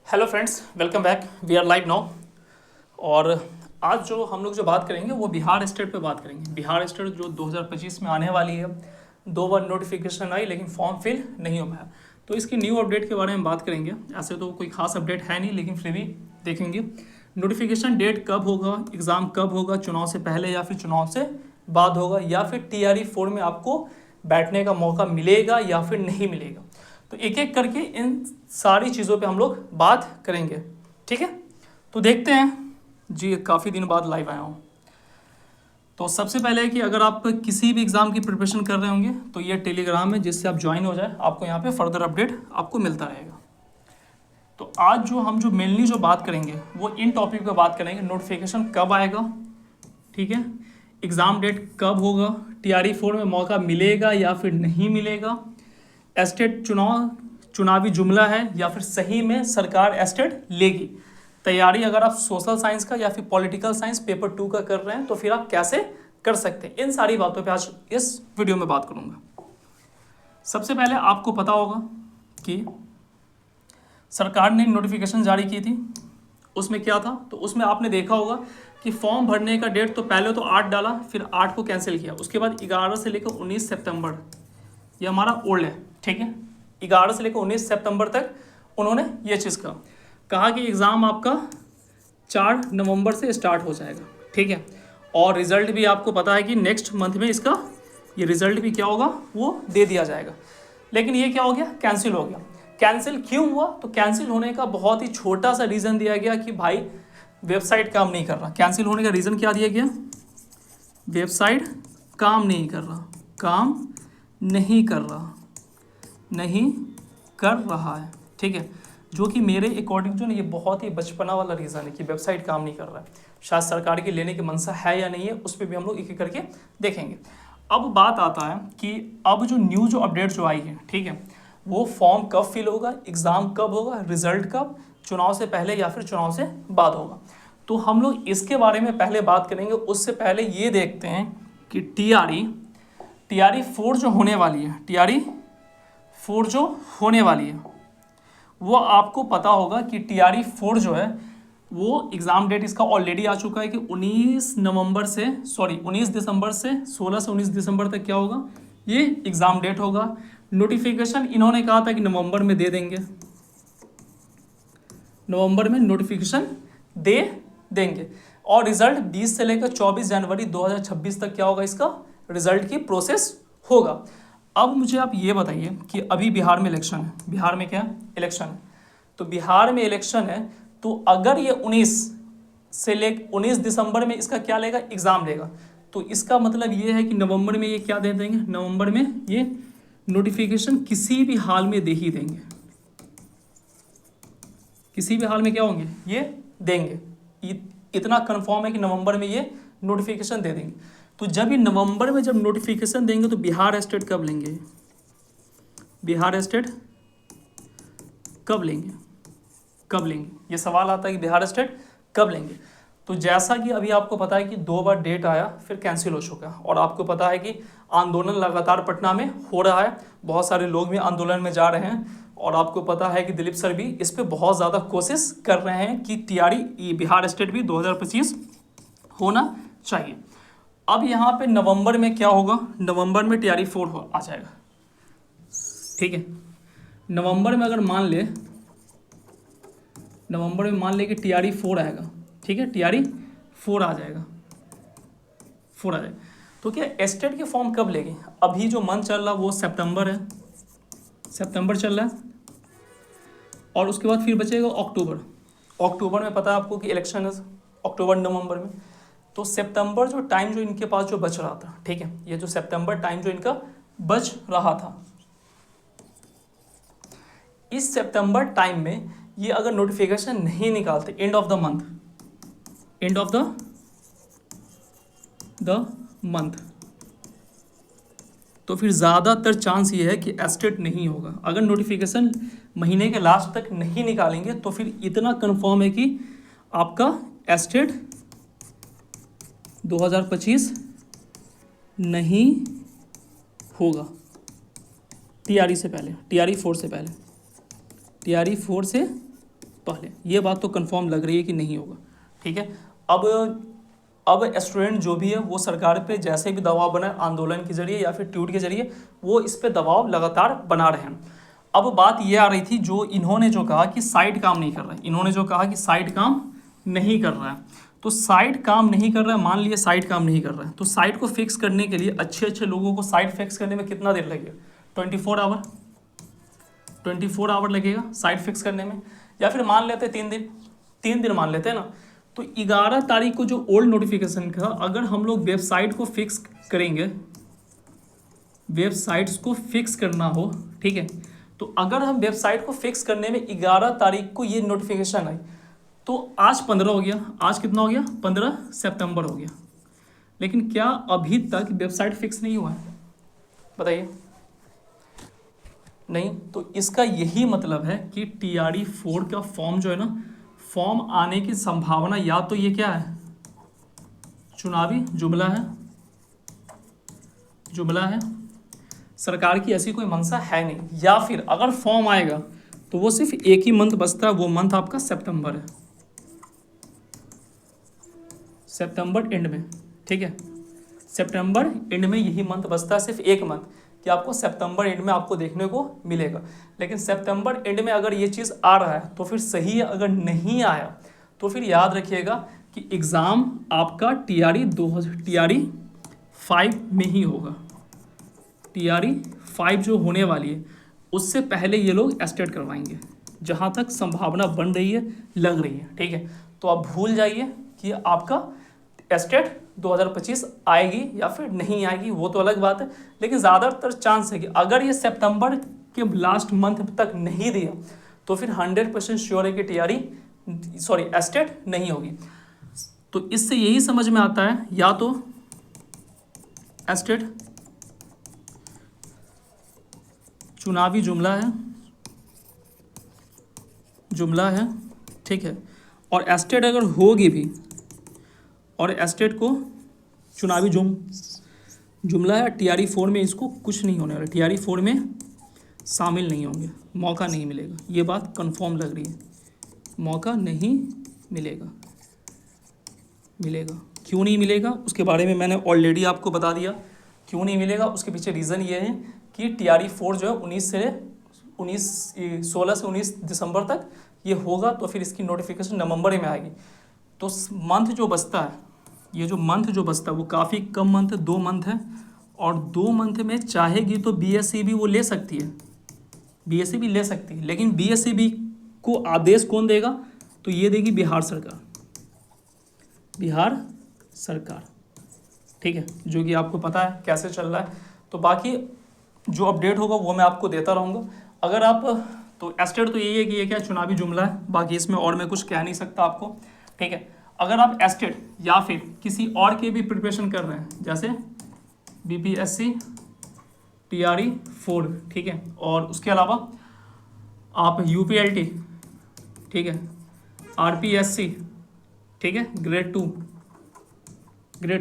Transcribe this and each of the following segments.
Hello friends, welcome back. We are live now. और आज जो हम लोग बात करेंगे वो बिहार स्टेट पे बात करेंगे। बिहार स्टेट जो 2025 में आने वाली है। 2 बार नोटिफिकेशन आई लेकिन फॉर्म फिल नहीं हो पाया, तो इसकी न्यू अपडेट के बारे में बात करेंगे। ऐसे तो कोई खास अपडेट है नहीं, लेकिन फिर भी देखेंगे नोटिफिकेशन डेट कब होगा, एग्ज़ाम कब होगा, चुनाव से पहले या फिर चुनाव से बाद होगा, या फिर TRE 4 में आपको बैठने का मौका मिलेगा या फिर नहीं मिलेगा। तो एक एक करके इन सारी चीज़ों पे हम लोग बात करेंगे, ठीक है। तो देखते हैं जी, काफ़ी दिन बाद लाइव आया हूँ। तो सबसे पहले है कि अगर आप किसी भी एग्ज़ाम की प्रिपरेशन कर रहे होंगे तो ये टेलीग्राम है, जिससे आप ज्वाइन हो जाए, आपको यहाँ पे फर्दर अपडेट आपको मिलता रहेगा। तो आज जो मेनली बात करेंगे वो इन टॉपिक पे बात करेंगे। नोटिफिकेशन कब आएगा, ठीक है, एग्ज़ाम डेट कब होगा, TRE 4 में मौका मिलेगा या फिर नहीं मिलेगा, एस्टेट चुनावी जुमला है या फिर सही में सरकार एस्टेट लेगी। तैयारी अगर आप सोशल साइंस का या फिर पॉलिटिकल साइंस पेपर 2 का कर रहे हैं तो फिर आप कैसे कर सकते हैं, इन सारी बातों पे आज इस वीडियो में बात करूंगा। सबसे पहले आपको पता होगा कि सरकार ने नोटिफिकेशन जारी की थी, उसमें क्या था, तो उसमें आपने देखा होगा कि फॉर्म भरने का डेट तो पहले तो 8 डाला, फिर 8 को कैंसिल किया, उसके बाद 11 से लेकर 19 सितंबर, ये हमारा ओल्ड है, ठीक है। 11 से लेकर 19 सितंबर तक उन्होंने ये चीज़ कहा कि एग्ज़ाम आपका 4 नवंबर से स्टार्ट हो जाएगा, ठीक है। और रिज़ल्ट भी आपको पता है कि नेक्स्ट मंथ में इसका ये रिज़ल्ट भी क्या होगा, वो दे दिया जाएगा। लेकिन ये क्या हो गया, कैंसिल हो गया। कैंसिल क्यों हुआ, तो कैंसिल होने का बहुत ही छोटा सा रीज़न दिया गया कि भाई वेबसाइट काम नहीं कर रहा। कैंसिल होने का रीज़न क्या दिया गया, वेबसाइट काम नहीं कर रहा, काम नहीं कर रहा है, ठीक है। जो कि मेरे अकॉर्डिंग जो ना ये बहुत ही बचपना वाला रीज़न है कि वेबसाइट काम नहीं कर रहा है। शायद सरकार की लेने की मंशा है या नहीं है, उस पर भी हम लोग एक एक करके देखेंगे। अब बात आता है कि अब जो अपडेट जो आई है, ठीक है, वो फॉर्म कब फिल होगा, एग्ज़ाम कब होगा, रिजल्ट कब, चुनाव से पहले या फिर चुनाव से बाद होगा। तो हम लोग इसके बारे में पहले बात करेंगे। उससे पहले ये देखते हैं कि TRE 4 जो होने वाली है, TRE 4 जो होने वाली है, वो आपको पता होगा कि TRE 4 जो है वो एग्ज़ाम डेट इसका ऑलरेडी आ चुका है कि 19 दिसंबर से 16 से 19 दिसंबर तक क्या होगा, ये एग्ज़ाम डेट होगा। नोटिफिकेशन इन्होंने कहा था कि नवंबर में दे देंगे, नवंबर में नोटिफिकेशन दे देंगे। और रिजल्ट 20 से लेकर 24 जनवरी 2026 तक क्या होगा, इसका रिजल्ट की प्रोसेस होगा। अब मुझे आप ये बताइए कि अभी बिहार में इलेक्शन है, बिहार में क्या इलेक्शन है, तो बिहार में इलेक्शन है, तो अगर ये 19 दिसंबर में इसका क्या लेगा, एग्ज़ाम लेगा, तो इसका मतलब ये है कि नवंबर में ये क्या दे देंगे, नवंबर में ये नोटिफिकेशन किसी भी हाल में दे ही देंगे, किसी भी हाल में क्या होंगे, ये देंगे। इतना कंफर्म है कि नवंबर में ये नोटिफिकेशन दे देंगे। तो जब ये नवंबर में जब नोटिफिकेशन देंगे तो बिहार स्टेट कब लेंगे, बिहार स्टेट कब लेंगे, ये सवाल आता है कि बिहार स्टेट कब लेंगे। तो जैसा कि अभी आपको पता है कि 2 बार डेट आया फिर कैंसिल हो चुका है, और आपको पता है कि आंदोलन लगातार पटना में हो रहा है, बहुत सारे लोग भी आंदोलन में जा रहे हैं, और आपको पता है कि दिलीप सर भी इस पर बहुत ज़्यादा कोशिश कर रहे हैं कि TRE बिहार स्टेट भी 2025 होना चाहिए। अब यहाँ पे नवंबर में क्या होगा, नवंबर में TRE 4 आ जाएगा, ठीक है। नवंबर में अगर मान ले कि TRE 4 आएगा, ठीक है, TRE 4 आ जाएगा, तो क्या स्टेट के फॉर्म कब लेंगे। अभी जो मंथ चल रहा वो सितंबर है, सितंबर चल रहा है, और उसके बाद फिर बचेगा अक्टूबर में पता है आपको कि इलेक्शन है, अक्टूबर नवंबर में। तो सितंबर जो टाइम जो इनके पास जो बच रहा था, ठीक है, ये जो सितंबर टाइम जो इनका बच रहा था, इस सितंबर टाइम में ये अगर नोटिफिकेशन नहीं निकालते एंड ऑफ द मंथ, तो फिर ज़्यादातर चांस ये है कि एस्टेट नहीं होगा। अगर नोटिफिकेशन महीने के लास्ट तक नहीं निकालेंगे तो फिर इतना कंफर्म है कि आपका एस्टेट 2025 नहीं होगा, TRE 4 से पहले, पहले, ये बात तो कंफर्म लग रही है कि नहीं होगा। ठीक है, अब स्टूडेंट जो भी है वो सरकार पे जैसे भी दबाव बनाए, आंदोलन के जरिए या फिर ट्वीट के जरिए, वो इस पे दबाव लगातार बना रहे हैं। अब बात ये आ रही थी, जो इन्होंने जो कहा कि साइट काम नहीं कर रहा है, इन्होंने जो कहा कि साइट काम नहीं कर रहा है, तो साइट काम नहीं कर रहा है, मान लिए साइट काम नहीं कर रहा है, तो साइट को फिक्स करने के लिए अच्छे लोगों को साइट फिक्स करने में कितना देर लगेगा? 24 आवर लगेगा साइट फिक्स करने में, या फिर मान लेते 3 दिन मान लेते हैं ना। तो 11 तारीख को जो ओल्ड नोटिफिकेशन का अगर हम लोग वेबसाइट को फिक्स करेंगे, वेबसाइट्स को फिक्स करना हो, ठीक है, तो अगर हम वेबसाइट को फिक्स करने में 11 तारीख को ये नोटिफिकेशन आई, तो आज 15 हो गया, आज कितना हो गया? 15 सितंबर हो गया। लेकिन क्या अभी तक वेबसाइट फिक्स नहीं हुआ है? बताइए, नहीं। तो इसका यही मतलब है कि TRE 4 का फॉर्म जो है ना, फॉर्म आने की संभावना, या तो ये क्या है, चुनावी जुमला है, सरकार की ऐसी कोई मंशा है नहीं, या फिर अगर फॉर्म आएगा तो वो सिर्फ एक ही मंथ बचता है, वो मंथ आपका सितंबर है, सितंबर एंड में। ठीक है, सितंबर एंड में यही मंथ बचता है, सिर्फ एक मंथ, कि आपको सितंबर एंड में आपको देखने को मिलेगा। लेकिन सितंबर एंड में अगर ये चीज़ आ रहा है तो फिर सही है, अगर नहीं आया तो फिर याद रखिएगा कि एग्ज़ाम आपका TRE 5 में ही होगा। TRE 5 जो होने वाली है उससे पहले ये लोग एस्टेट करवाएंगे, जहाँ तक संभावना बन रही है, लग रही है। ठीक है, तो आप भूल जाइए कि आपका एस्टेट 2025 आएगी या फिर नहीं आएगी, वो तो अलग बात है, लेकिन ज़्यादातर चांस है कि अगर ये सितंबर के लास्ट मंथ तक नहीं दिया तो फिर 100% श्योर है कि एस्टेट नहीं होगी। तो इससे यही समझ में आता है, या तो एस्टेट चुनावी जुमला है, ठीक है, और एस्टेट अगर होगी भी, और एस्टेट को चुनावी जुमला है, TRE 4 में इसको कुछ नहीं होने वाला, TRE 4 में शामिल नहीं होंगे, मौका नहीं मिलेगा, ये बात कंफर्म लग रही है, मौका नहीं मिलेगा। क्यों नहीं मिलेगा उसके बारे में मैंने ऑलरेडी आपको बता दिया, क्यों नहीं मिलेगा उसके पीछे रीज़न ये है कि TRE 4 जो है 16 से 19 दिसंबर तक ये होगा, तो फिर इसकी नोटिफिकेशन नवंबर में आएगी। तो मंथ जो बचता है, ये जो मंथ जो बचता है वो काफ़ी कम मंथ है, 2 मंथ है, और 2 मंथ में चाहेगी तो BSc भी वो ले सकती है, BSc भी ले सकती है, लेकिन BSc भी को आदेश कौन देगा? तो ये देगी बिहार सरकार। ठीक है, जो कि आपको पता है कैसे चल रहा है। तो बाकी जो अपडेट होगा वो मैं आपको देता रहूँगा। अगर आप, तो एस्टेट तो यही है कि ये क्या चुनावी जुमला है, बाकी इसमें और मैं कुछ कह नहीं सकता आपको। ठीक है, अगर आप एस्टेट या फिर किसी और के भी प्रिपरेशन कर रहे हैं, जैसे BPSC TRE 4, ठीक है, और उसके अलावा आप UPLT, ठीक है, RPSC, ठीक है, ग्रेड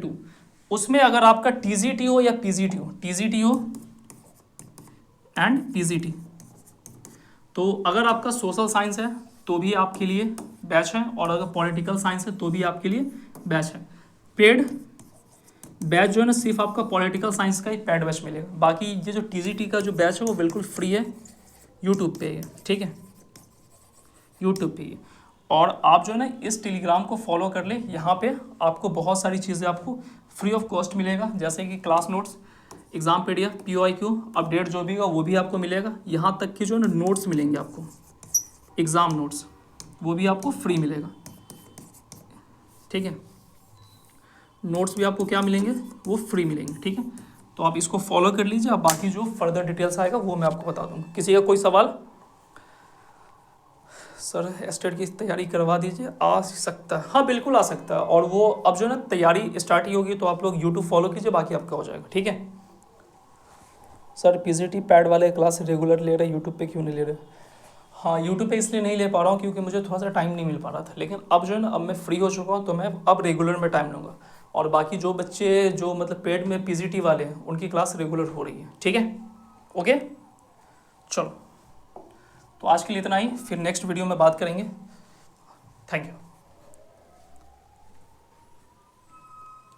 2, उसमें अगर आपका TGT हो या PGT हो एंड PGT, तो अगर आपका सोशल साइंस है तो भी आपके लिए बैच है, और अगर पॉलिटिकल साइंस है तो भी आपके लिए बैच है। पेड बैच जो है ना, सिर्फ आपका पॉलिटिकल साइंस का ही पेड बैच मिलेगा, बाकी ये जो TGT का जो बैच है वो बिल्कुल फ्री है, यूट्यूब पे है। ठीक है, यूट्यूब पे ही, और आप जो है ना इस टेलीग्राम को फॉलो कर ले, यहाँ पे आपको बहुत सारी चीज़ें आपको फ्री ऑफ कॉस्ट मिलेगा, जैसे कि class notes, exam PDF, POIQ update जो भी होगा वो भी आपको मिलेगा, यहाँ तक कि जो है ना नोट्स मिलेंगे आपको, एग्ज़ाम नोट्स, वो भी आपको फ्री मिलेगा। ठीक है, नोट्स भी आपको क्या मिलेंगे? वो फ्री मिलेंगे। ठीक है, तो आप इसको फॉलो कर लीजिए, अब बाकी जो फर्दर डिटेल्स आएगा वो मैं आपको बता दूँगा। किसी का कोई सवाल? सर एस्टेट की तैयारी करवा दीजिए, आ सकता है, हाँ बिल्कुल आ सकता है, और वो अब जो है ना तैयारी स्टार्ट ही होगी, तो आप लोग यूट्यूब फॉलो कीजिए, बाकी आपका हो जाएगा। ठीक है सर, PGT पैड वाले क्लास रेगुलर ले रहे, यूट्यूब पे क्यों नहीं ले रहे? हाँ, यूट्यूब पे इसलिए नहीं ले पा रहा हूँ क्योंकि मुझे थोड़ा सा टाइम नहीं मिल पा रहा था, लेकिन अब जो है ना, अब मैं फ्री हो चुका हूँ, तो मैं अब रेगुलर में टाइम लूँगा, और बाकी जो बच्चे जो मतलब पेड में PGT वाले हैं उनकी क्लास रेगुलर हो रही है। ठीक है, ओके, चलो, तो आज के लिए इतना ही, फिर नेक्स्ट वीडियो में बात करेंगे। Thank you.